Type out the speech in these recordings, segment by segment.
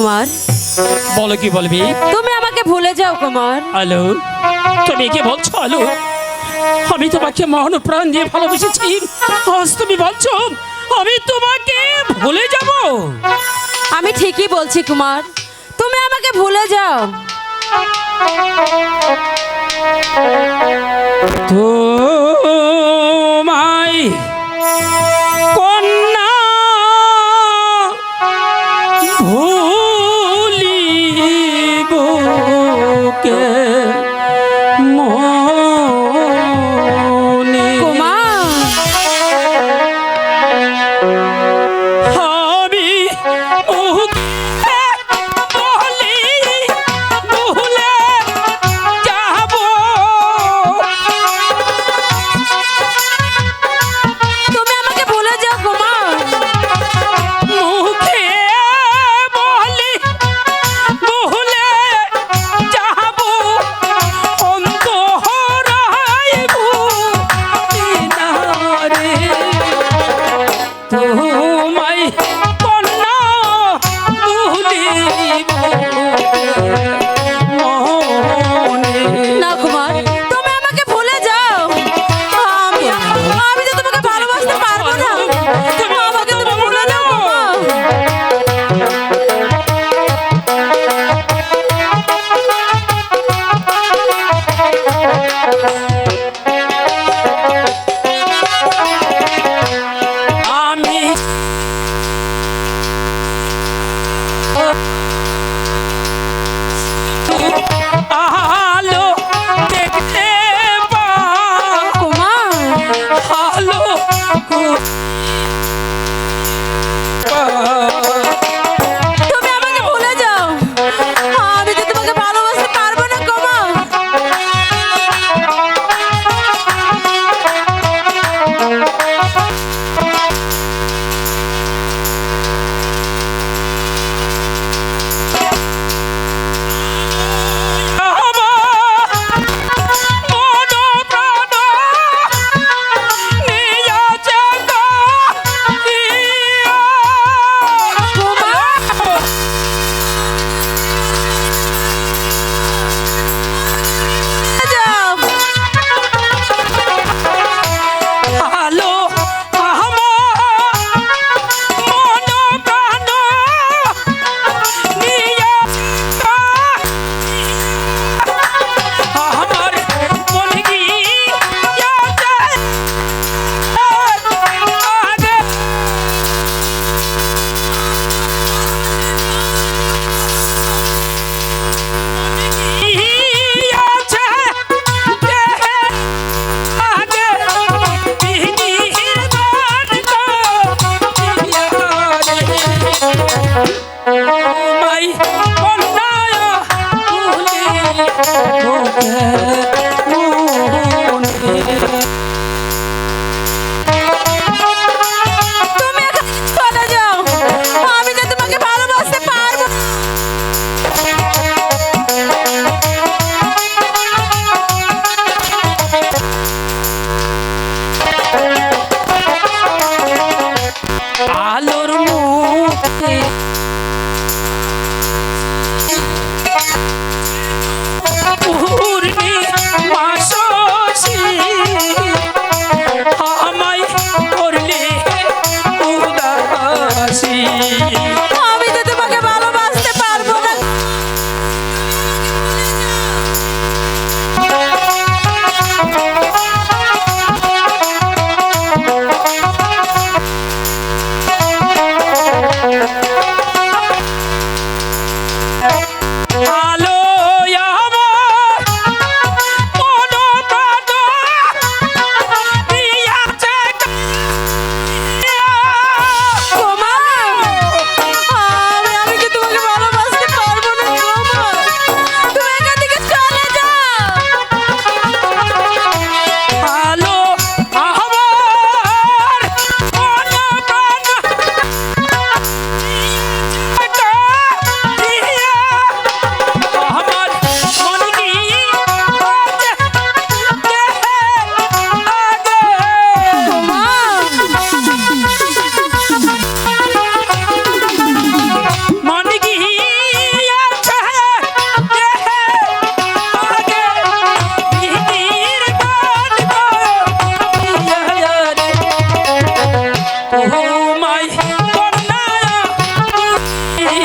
কুমার। বলো কি বলবি? তুমি আমাকে ভুলে যাও কুমার। আলো, তুমি কি বলছো আলো? আমি তোমাকে মন প্রাণ দিয়ে ভালোবেসেছি, আজ তুমি বলছো আমি তোমাকে ভুলে যাব? আমি ঠিকই বলছি কুমার, তুমি আমাকে ভুলে যাও। তোমায় কন্যা ভুলিব কে মনে? কুমার, আমি মুখে বলি ভুলে যাব, তুমি আমাকে ভুলে যাও কুমার। মুখে বলি ভুলে যাব, অন্তরায় ভুলিনারে তোমায় কন্যা ভুলিব মনে। না কুমার, তুমি আমাকে ভুলে যাও। আমি আমি তো তোমাকে ভালোবাসতে পারবো না। আমাকে তুমি ভুলে যাও কুমার। আমি আলো দেখতে কুমার, আলো তুমি আমাকে ভুলে যাও। আমি তো তোমাকে ভালোবাসতে পারবো না কুমার।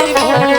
মনে